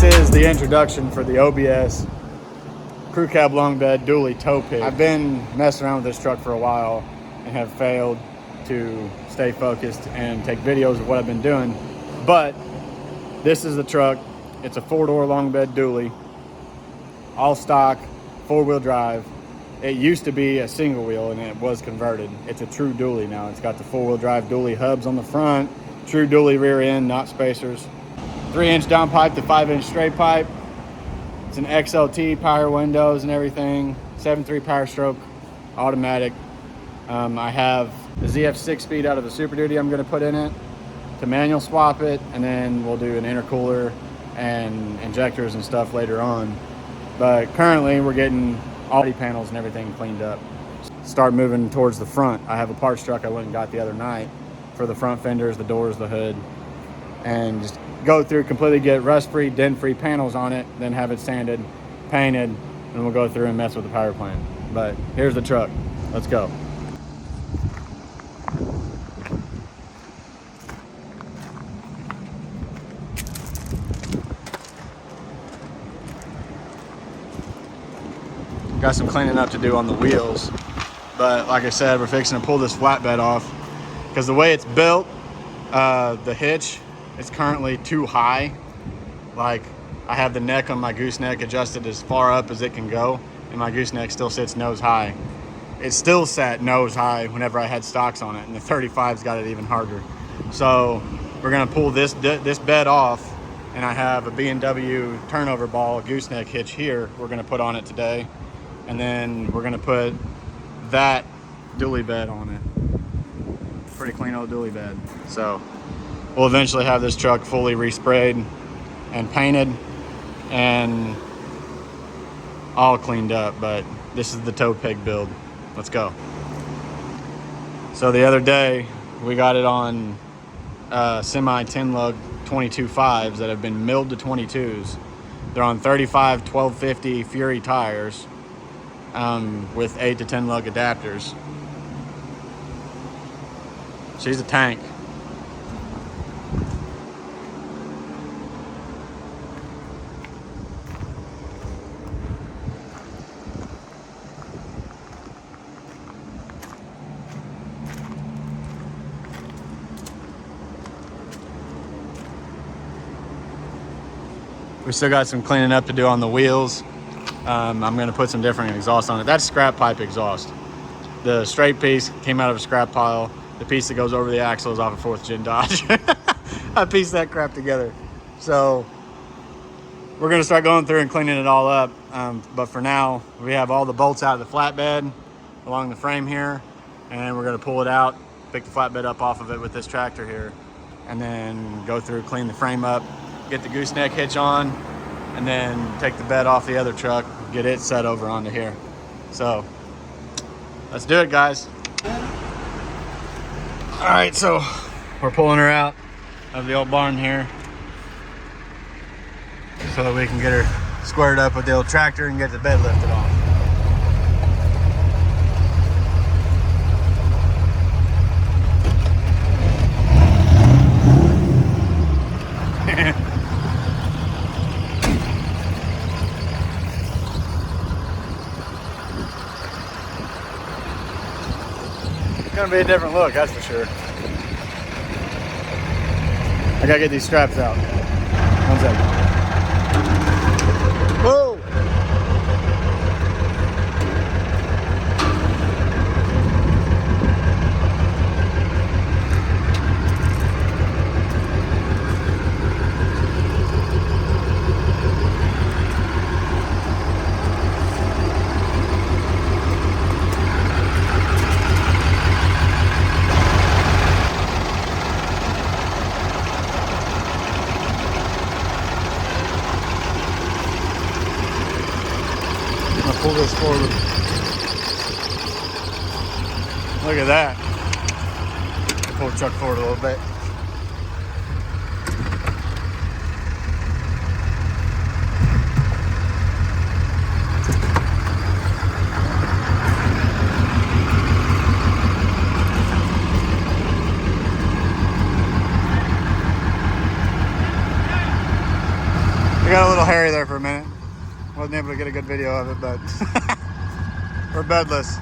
This is the introduction for the OBS crew cab long bed dually TOWPIG. I've been messing around with this truck for a while and have failed to stay focused and take videos of what I've been doing. But this is the truck. It's a 4-door long bed dually, all stock, 4-wheel drive. It used to be a single wheel and it was converted. It's a true dually now. It's got the 4-wheel drive dually hubs on the front, true dually rear end, not spacers. 3-inch down pipe to 5-inch straight pipe. It's an XLT, power windows and everything. 7.3 power stroke, automatic. I have the ZF 6-speed out of the Super Duty I'm gonna put in it to manual swap it, and then we'll do an intercooler and injectors and stuff later on. But currently we're getting all the panels and everything cleaned up. Start moving towards the front. I have a parts truck I went and got the other night for the front fenders, the doors, the hood, and just go through, completely get rust-free, dent-free panels on it, then have it sanded, painted, and we'll go through and mess with the power plant. But here's the truck. Let's go. Got some cleaning up to do on the wheels, but like I said, we're fixing to pull this flatbed off because the way it's built, the hitch is currently too high. Like, I have the neck on my gooseneck adjusted as far up as it can go, and my gooseneck still sits nose high. It still sat nose high whenever I had stocks on it, and the 35's got it even harder. So we're gonna pull this bed off, and I have a B&W turnover ball gooseneck hitch here we're gonna put on it today. And then we're gonna put that dually bed on it. Pretty clean old dually bed. So we'll eventually have this truck fully resprayed and painted and all cleaned up, but this is the TOWPIG build. Let's go. So the other day we got it on semi 10 lug 22.5s that have been milled to 22s. They're on 35 1250 Fury tires. With 8 to 10 lug adapters. She's a tank. We still got some cleaning up to do on the wheels. I'm going to put some different exhaust on it. That's scrap pipe exhaust. The straight piece came out of a scrap pile. The piece that goes over the axle is off a 4th gen Dodge. I pieced that crap together. So we're going to start going through and cleaning it all up. But for now, we have all the bolts out of the flatbed along the frame here. And we're going to pull it out, pick the flatbed up off of it with this tractor here. And then go through, clean the frame up, get the gooseneck hitch on, and then take the bed off the other truck, get it set over onto here. So let's do it, guys. All right, so we're pulling her out of the old barn here so that we can get her squared up with the old tractor and get the bed lifted off. Gonna be a different look, that's for sure. I gotta get these straps out. 1 second. Whoa! Pull this forward. Look at that. Pull the truck forward a little bit. We got a little hairy there for a minute. Wasn't able to get a good video of it, but we're bedless.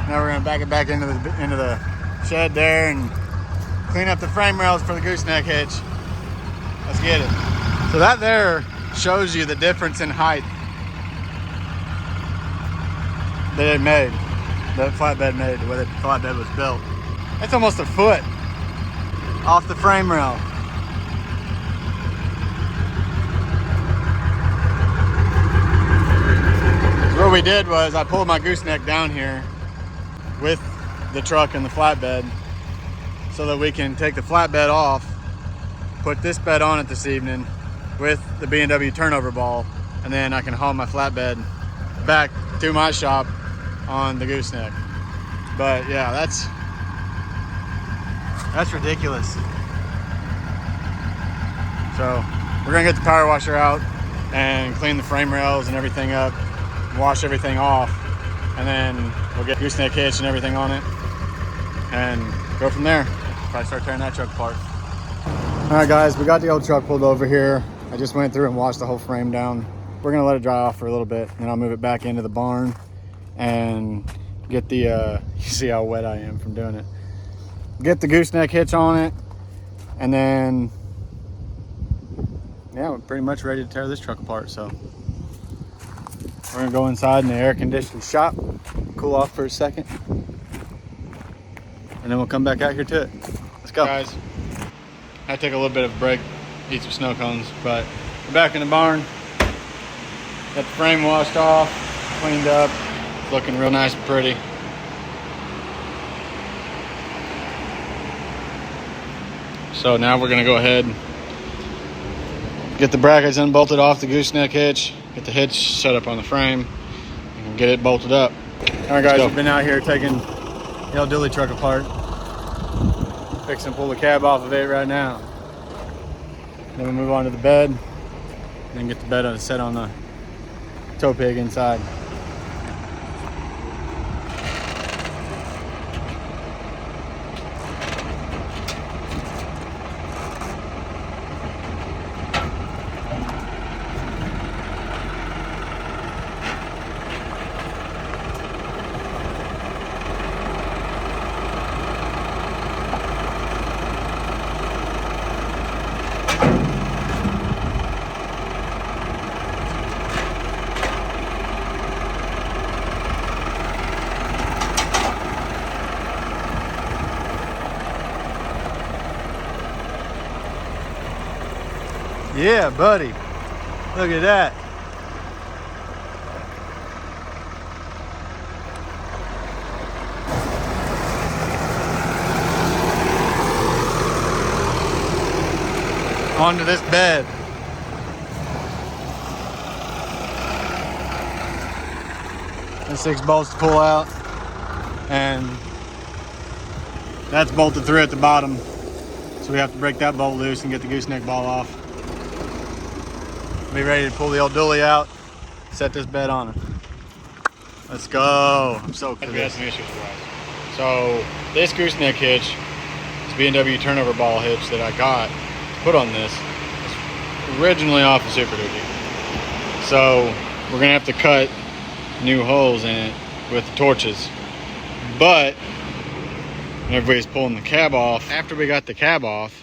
Now we're gonna back it back into the shed there and clean up the frame rails for the gooseneck hitch. Let's get it. So that there shows you the difference in height that it made, that flatbed made, the way the flatbed was built. It's almost a foot off the frame rail. So what we did was I pulled my gooseneck down here with the truck and the flatbed so that we can take the flatbed off, put this bed on it this evening with the B&W turnover ball, and then I can haul my flatbed back to my shop on the gooseneck. But yeah, that's ridiculous. So we're gonna get the power washer out and clean the frame rails and everything up, wash everything off, and then we'll get gooseneck hitch and everything on it and go from there. Probably start tearing that truck apart. All right guys, we got the old truck pulled over here. I just went through and washed the whole frame down. We're gonna let it dry off for a little bit, and then I'll move it back into the barn and get the, you see how wet I am from doing it. Get the gooseneck hitch on it, and then, yeah, we're pretty much ready to tear this truck apart. So we're gonna go inside in the air conditioned shop, cool off for a second, and then we'll come back out here to it. Let's go. Guys, I take a little bit of a break, eat some snow cones, but we're back in the barn. Got the frame washed off, cleaned up, looking real nice and pretty. So now we're gonna go ahead and get the brackets unbolted off the gooseneck hitch, get the hitch set up on the frame, and get it bolted up. All right guys, we've been out here taking the old dually truck apart. Fixing to pull the cab off of it right now. Then we'll move on to the bed, and then get the bed set on the TOWPIG inside. Yeah, buddy. Look at that. Onto this bed. There's 6 bolts to pull out, and that's bolted through at the bottom. So we have to break that bolt loose and get the gooseneck ball off. Be ready to pull the old dually out, set this bed on it. Let's go. I'm so close. We had some issues with us. So this gooseneck hitch, this B&W turnover ball hitch that I got to put on this, is originally off of Super Duty. So we're gonna have to cut new holes in it with the torches. But when everybody's pulling the cab off, after we got the cab off,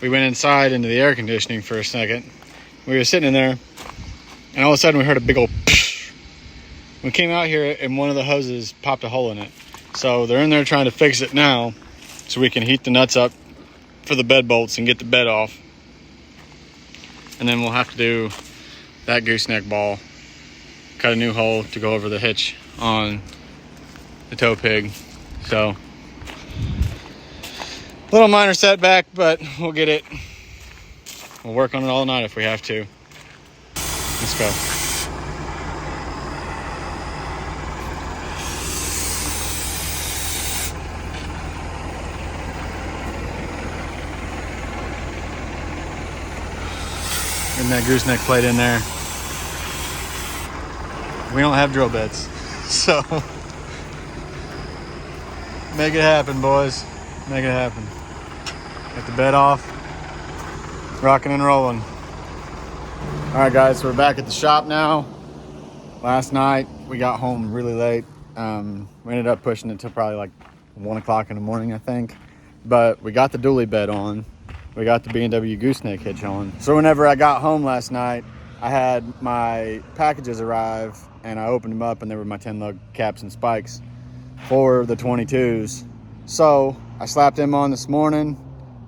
we went inside into the air conditioning for a second. We were sitting in there, and all of a sudden we heard a big old psh. We came out here, and one of the hoses popped a hole in it. So they're in there trying to fix it now, so we can heat the nuts up for the bed bolts and get the bed off. And then we'll have to do that gooseneck ball, cut a new hole to go over the hitch on the TOWPIG. So, little minor setback, but we'll get it. We'll work on it all night if we have to. Let's go. Getting that gooseneck plate in there. We don't have drill bits, so make it happen, boys. Make it happen. Get the bed off. Rocking and rolling. All right, guys, so we're back at the shop now. Last night we got home really late. We ended up pushing it till probably like 1 o'clock in the morning, I think. But we got the dually bed on. We got the B&W gooseneck hitch on. So whenever I got home last night, I had my packages arrive and I opened them up and there were my 10 lug caps and spikes for the 22s. So I slapped them on this morning.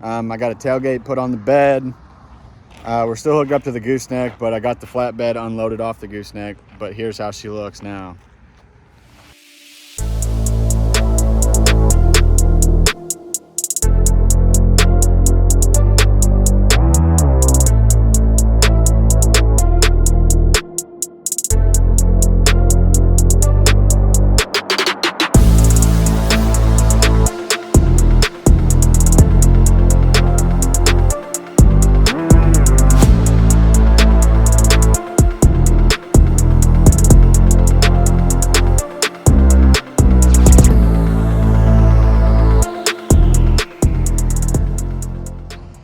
I got a tailgate put on the bed. We're still hooked up to the gooseneck, but I got the flatbed unloaded off the gooseneck. But here's how she looks now.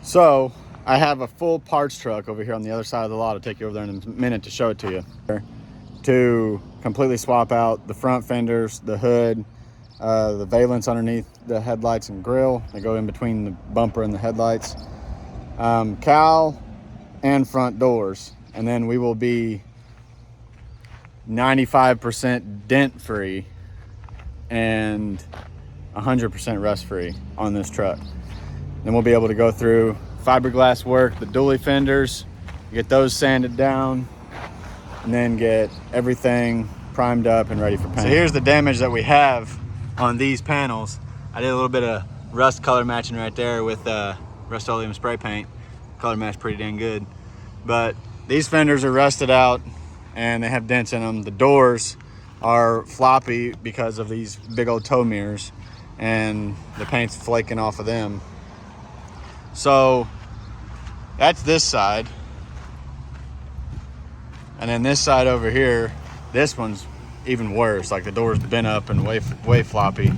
So I have a full parts truck over here on the other side of the lot. I'll take you over there in a minute to show it to you. To completely swap out the front fenders, the hood, the valence underneath the headlights and grille. They go in between the bumper and the headlights. Cowl and front doors. And then we will be 95% dent free and 100% rust free on this truck. Then we'll be able to go through fiberglass work, the dually fenders, get those sanded down, and then get everything primed up and ready for paint. So here's the damage that we have on these panels. I did a little bit of rust color matching right there with Rust-Oleum spray paint. Color matched pretty dang good. But these fenders are rusted out and they have dents in them. The doors are floppy because of these big old tow mirrors and the paint's flaking off of them. So that's this side. And then this side over here, this one's even worse. Like the door's bent up and way floppy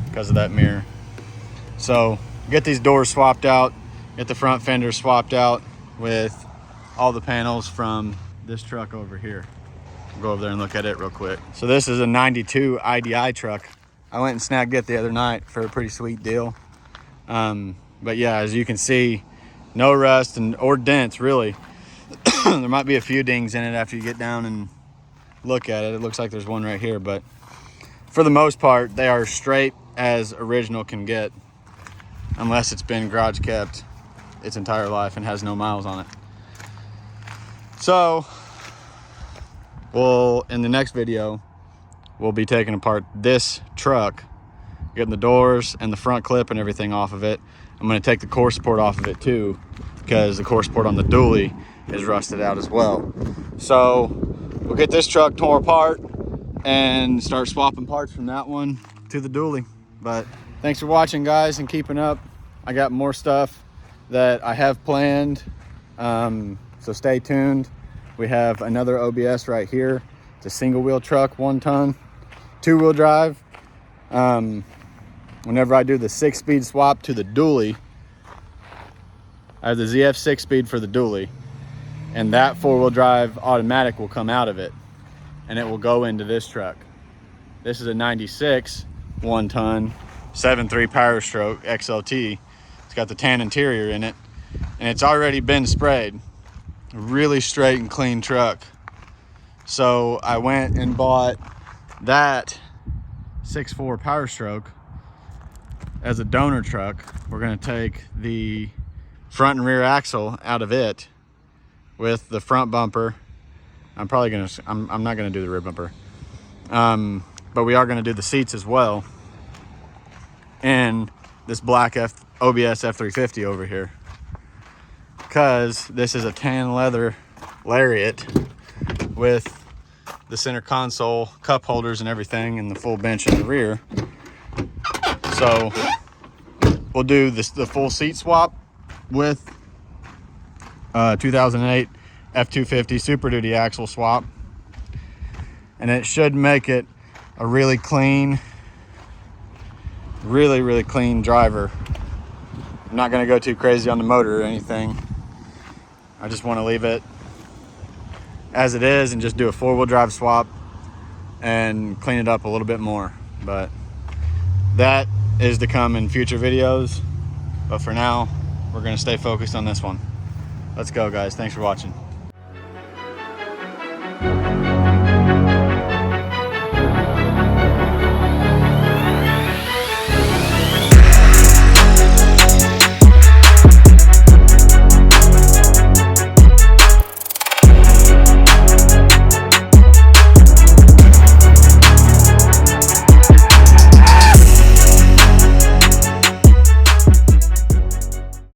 because of that mirror. So get these doors swapped out, get the front fenders swapped out with all the panels from this truck over here. We'll go over there and look at it real quick. So this is a 92 IDI truck. I went and snagged it the other night for a pretty sweet deal. But yeah, as you can see, no rust or dents really. There might be a few dings in it after you get down and look at it. It looks like there's one right here, but for the most part, they are straight as original can get, unless it's been garage kept its entire life and has no miles on it. So, in the next video, we'll be taking apart this truck, getting the doors and the front clip and everything off of it. I'm going to take the core support off of it too, because the core support on the dually is rusted out as well. So we'll get this truck tore apart and start swapping parts from that one to the dually. But thanks for watching, guys, and keeping up. I got more stuff that I have planned, so stay tuned. We have another OBS right here. It's a single wheel truck, 1 ton, 2-wheel drive. Whenever I do the 6-speed swap to the dually, I have the ZF 6-speed for the dually, and that 4-wheel drive automatic will come out of it and it will go into this truck. This is a 96 1-ton 7.3 Power Stroke XLT. It's got the tan interior in it and it's already been sprayed. A really straight and clean truck. So I went and bought that 6.4 Power Stroke as a donor truck. We're going to take the front and rear axle out of it with the front bumper. I'm not going to do the rear bumper, but we are going to do the seats as well, and this black OBS F350 over here, because this is a tan leather Lariat with the center console, cup holders and everything, and the full bench in the rear. So we'll do the full seat swap with 2008 F250 Super Duty axle swap, and it should make it a really clean, really clean driver. I'm not going to go too crazy on the motor or anything, I just want to leave it as it is and just do a 4-wheel drive swap and clean it up a little bit more. But that is to come in future videos. But for now, we're going to stay focused on this one. Let's go, guys. Thanks for watching.